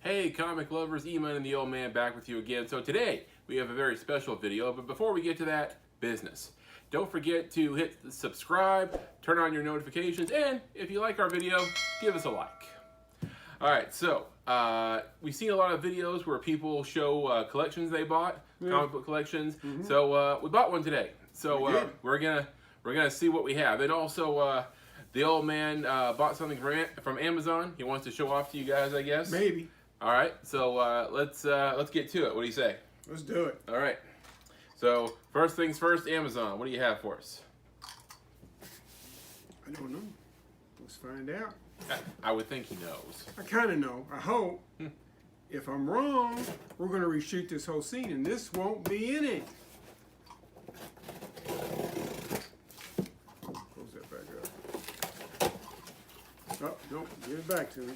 Hey comic lovers, EMoney and the old man back with you again. So today we have a very special video, but before we get to that, business. Don't forget to hit the subscribe, turn on your notifications, and if you like our video, give us a like. Alright, so we've seen a lot of videos where people show collections they bought, comic book collections. So we bought one today. So we're gonna see what we have. And also the old man bought something from Amazon. He wants to show off to you guys, I guess. Maybe. All right, so let's get to it. What do you say? Let's do it. All right. So first things first, Amazon. What do you have for us? I don't know. Let's find out. I would think he knows. I kind of know. I hope. If I'm wrong, we're going to reshoot this whole scene, and this won't be in it. Close that back up. Oh, nope. Give it back to me.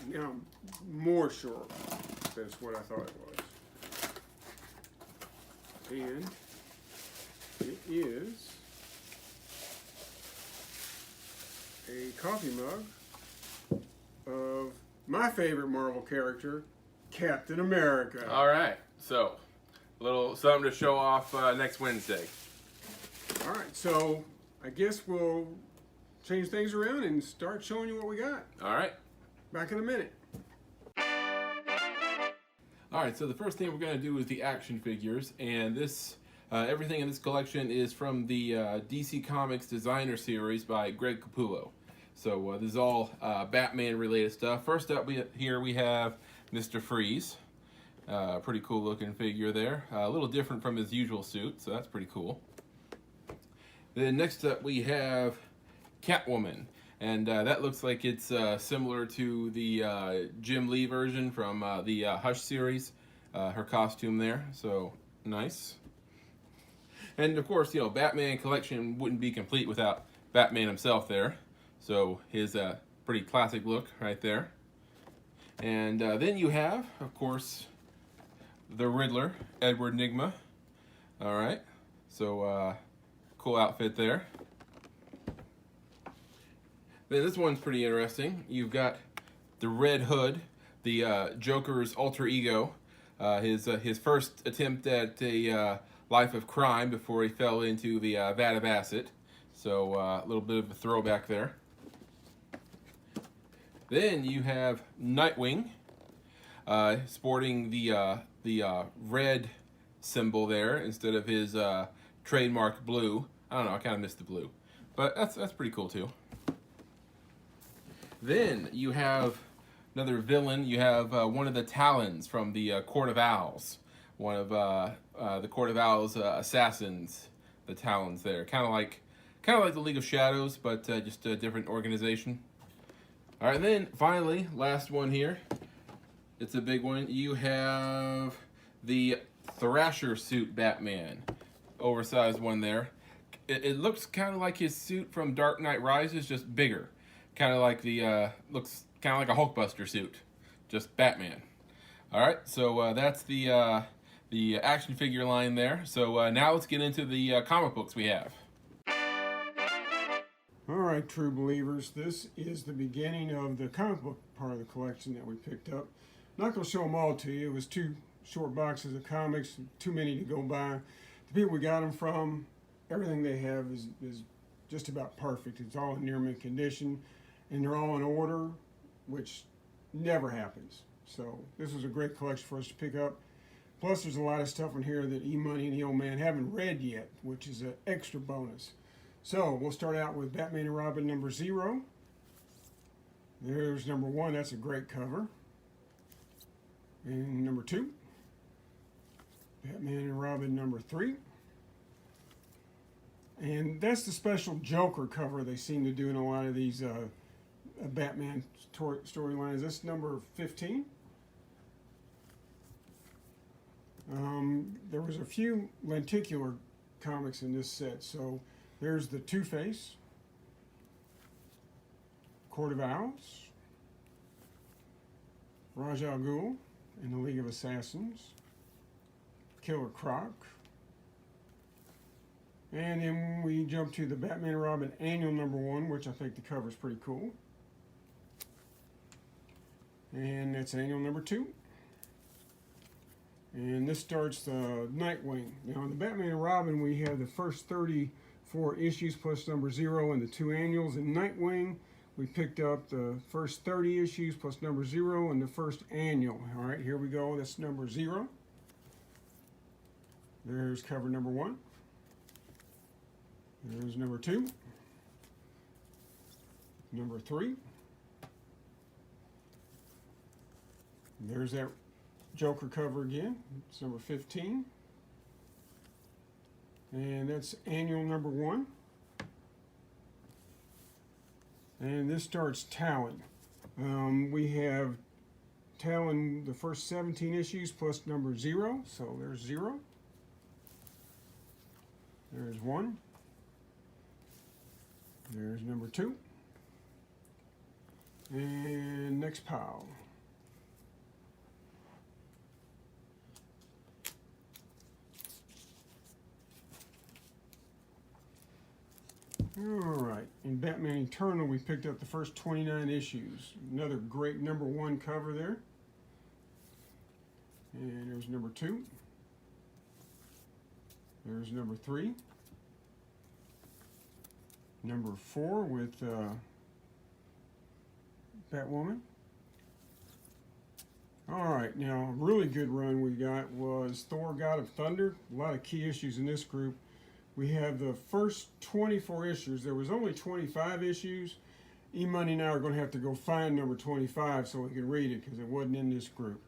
Now I'm more sure that's what I thought it was. And it is a coffee mug of my favorite Marvel character, Captain America. All right, so a little something to show off next Wednesday. All right, so I guess we'll change things around and start showing you what we got. All right. Back in a minute. All right, so the first thing we're going to do is the action figures, and this everything in this collection is from the DC Comics Designer Series by Greg Capullo. So this is all Batman related stuff. First up here we have Mr. Freeze. Pretty cool looking figure there. A little different from his usual suit, so that's pretty cool. Then next up we have Catwoman. And that looks like it's similar to the Jim Lee version from the Hush series, her costume there, so nice. And of course, you know, Batman collection wouldn't be complete without Batman himself there, so his pretty classic look right there. And then you have, of course, the Riddler, Edward Nygma. All right, so cool outfit there. Then this one's pretty interesting. You've got the Red Hood, the Joker's alter ego, his first attempt at a life of crime before he fell into the vat of acid. So a little bit of a throwback there. Then you have Nightwing, sporting the red symbol there instead of his trademark blue. I don't know, I kind of missed the blue, but that's pretty cool too. Then you have another villain. You have one of the Talons from the Court of Owls. One of the Court of Owls assassins, the Talons there. Kind of like the League of Shadows, but just a different organization. All right, and then finally, last one here. It's a big one. You have the Thrasher suit Batman. Oversized one there. It looks kind of like his suit from Dark Knight Rises, just bigger. Kind of like the looks kind of like a Hulkbuster suit, just Batman. All right, so that's the action figure line there. So now let's get into the comic books we have. All right, true believers, this is the beginning of the comic book part of the collection that we picked up. Not going to show them all to you. It was 2 short boxes of comics, too many to go by. The people we got them from, everything they have is just about perfect. It's all in near mint condition. And they're all in order, which never happens. So this was a great collection for us to pick up. Plus there's a lot of stuff in here that EMoney and the old man haven't read yet, which is an extra bonus. So we'll start out with Batman and Robin number 0. There's number 1, that's a great cover. And number 2, Batman and Robin number 3. And that's the special Joker cover they seem to do in a lot of these Batman storylines. That's number 15. There was a few lenticular comics in this set. So there's the Two-Face, Court of Owls, Ra's al Ghul in the League of Assassins, Killer Croc, And then we jump to the Batman and Robin annual #1, which I think the cover is pretty cool. And that's annual #2. And this starts the Nightwing. Now in the Batman and Robin, we have the first 34 issues plus #0 and the 2 annuals. In Nightwing, we picked up the first 30 issues plus #0 and the first annual. All right, here we go. That's #0. There's cover #1. There's #2. #3. There's that Joker cover again. It's #15. And that's annual #1. And this starts Talon. We have Talon, the first 17 issues plus #0. So there's 0. There's 1. There's #2. And next pile. Alright, in Batman Eternal we picked up the first 29 issues. Another great #1 cover there. And there's #2. There's #3. #4 with Batwoman. Alright, now a really good run we got was Thor, God of Thunder. A lot of key issues in this group. We have the first 24 issues. There was only 25 issues. EMoney and I are going to have to go find number 25 so we can read it because it wasn't in this group.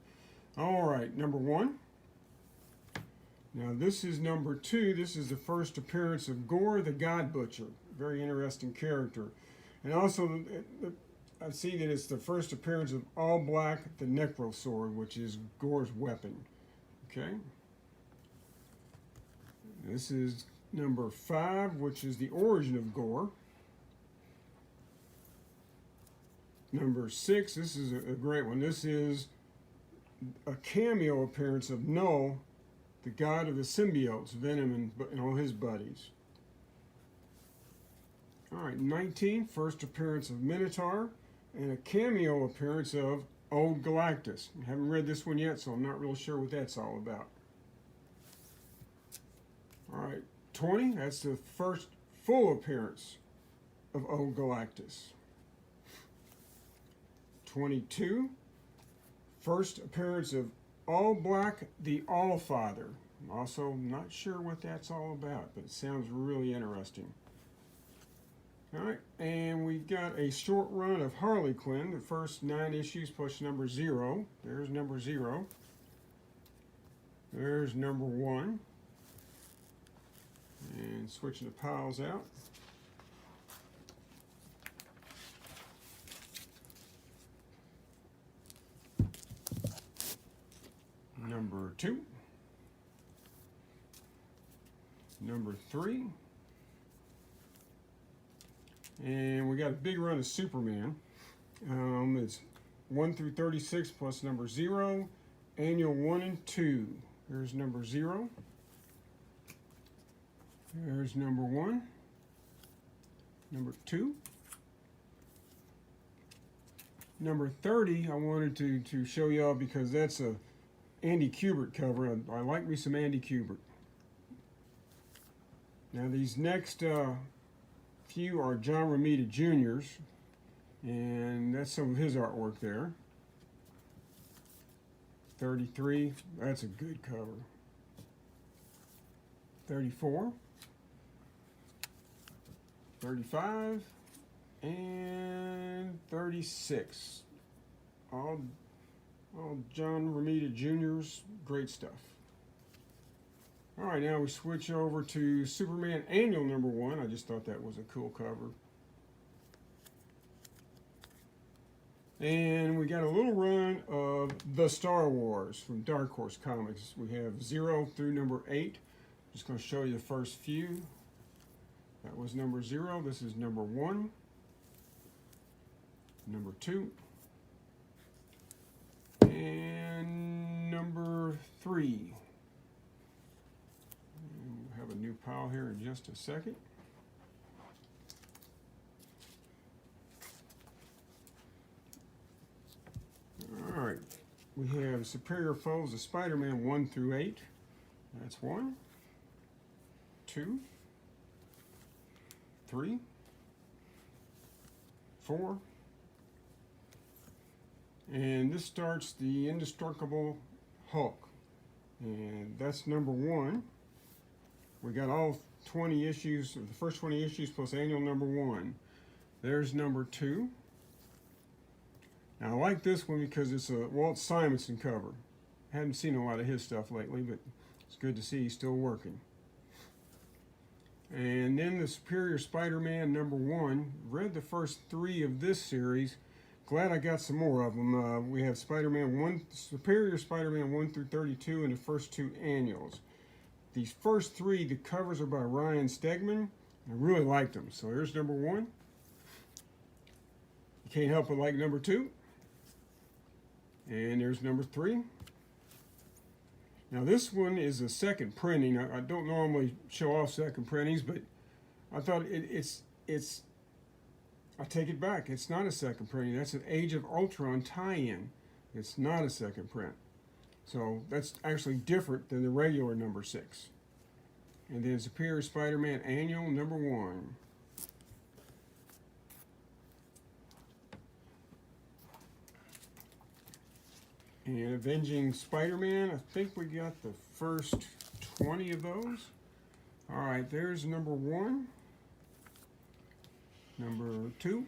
Alright, #1. Now this is #2. This is the first appearance of Gore the God Butcher. Very interesting character. And also, I see that it's the first appearance of All Black the Necro Sword, which is Gore's weapon. Okay. This is #5, which is the origin of Gore. #6, this is a great one. This is a cameo appearance of Null, the god of the symbiotes, Venom and all his buddies. Alright, 19, first appearance of Minotaur, and a cameo appearance of Old Galactus. I haven't read this one yet, so I'm not real sure what that's all about. Alright, 20, that's the first full appearance of Old Galactus. 22, first appearance of All Black the Allfather. I'm also not sure what that's all about, but it sounds really interesting. Alright, and we've got a short run of Harley Quinn, the first 9 issues plus #0. There's #0. There's #1. And switching the piles out. #2. #3. And we got a big run of Superman. It's 1 through 36 plus #0. Annual 1 and 2. There's #0. There's #1. #2. 30, I wanted to show y'all because that's a Andy Kubert cover. I like me some Andy Kubert. Now these next few are John Romita Jr.'s, and that's some of his artwork there. 33, that's a good cover. 34, 35, and 36. All John Romita Jr.'s, great stuff. All right, now we switch over to Superman Annual #1. I just thought that was a cool cover. And we got a little run of The Star Wars from Dark Horse Comics. We have 0 through #8. Just going to show you the first few. That was #0. This is #1. #2. And #3. And we'll have a new new pile here in just a second. All right, we have Superior Foes of Spider-Man 1 through 8. That's 1, 2, 3, 4, and this starts the Indestructible Hulk, and that's number 1. We got all 20 issues, the first 20 issues plus annual number 1. There's number 2. Now I like this one because it's a Walt Simonson cover. Haven't seen a lot of his stuff lately, but it's good to see he's still working. And then the Superior Spider-Man number 1. Read the first 3 of this series. Glad I got some more of them. We have Spider-Man 1, Superior Spider-Man 1 through 32 in the first 2 annuals. These first 3, the covers are by Ryan Stegman. I really liked them. So here's number 1. You can't help but like number 2. And there's number 3. Now this one is a second printing. I don't normally show off second printings, but I thought it's I take it back. It's not a second printing. That's an Age of Ultron tie-in. It's not a second print. So that's actually different than the regular number 6. And then Superior Spider-Man Annual number 1. And Avenging Spider-Man, I think we got the first 20 of those. All right, there's number 1, number 2,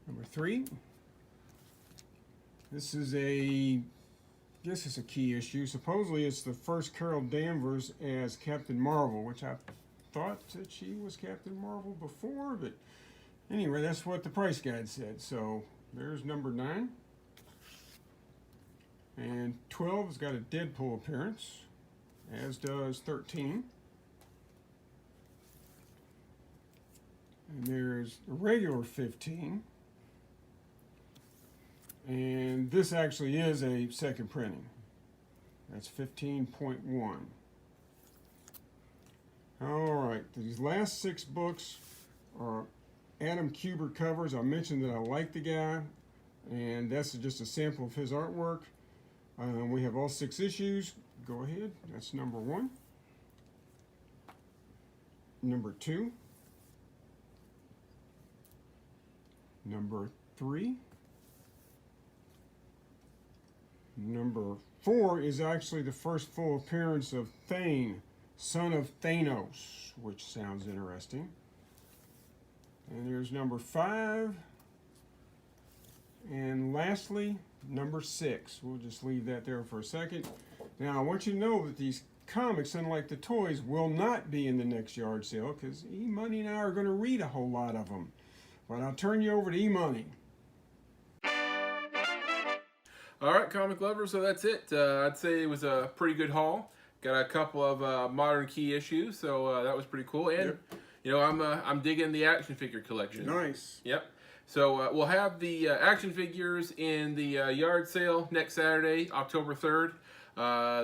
number 3. This is a key issue. Supposedly it's the first Carol Danvers as Captain Marvel, which I thought that she was Captain Marvel before, but anyway, that's what the price guide said. So there's number 9. And 12 has got a Deadpool appearance, as does 13. And there's a regular 15. And this actually is a second printing. That's 15.1. All right, these last 6 books are Adam Kubert covers. I mentioned that I like the guy, and that's just a sample of his artwork. We have all 6 issues. Go ahead. That's number 1. Number 2. Number 3. Number 4 is actually the first full appearance of Thane, son of Thanos, which sounds interesting. And there's number 5. And lastly, number 6. We'll just leave that there for a second. Now, I want you to know that these comics, unlike the toys, will not be in the next yard sale because EMoney and I are going to read a whole lot of them. But I'll turn you over to EMoney. All right, comic lovers, so that's it. I'd say it was a pretty good haul. Got a couple of modern key issues, so that was pretty cool. And, Yep. you know, I'm digging the action figure collection. Nice. Yep. So we'll have the action figures in the yard sale next Saturday, October 3rd.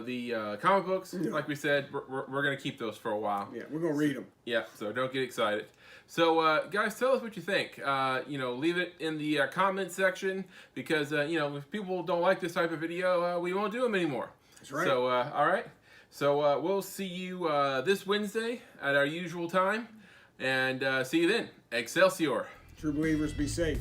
The comic books, like we said, we're going to keep those for a while. Yeah, we're going to read them. Yeah, so don't get excited. So, guys, tell us what you think. You know, leave it in the comment section because, you know, if people don't like this type of video, we won't do them anymore. That's right. So, all right. So, we'll see you this Wednesday at our usual time. And see you then. Excelsior. True believers, be safe.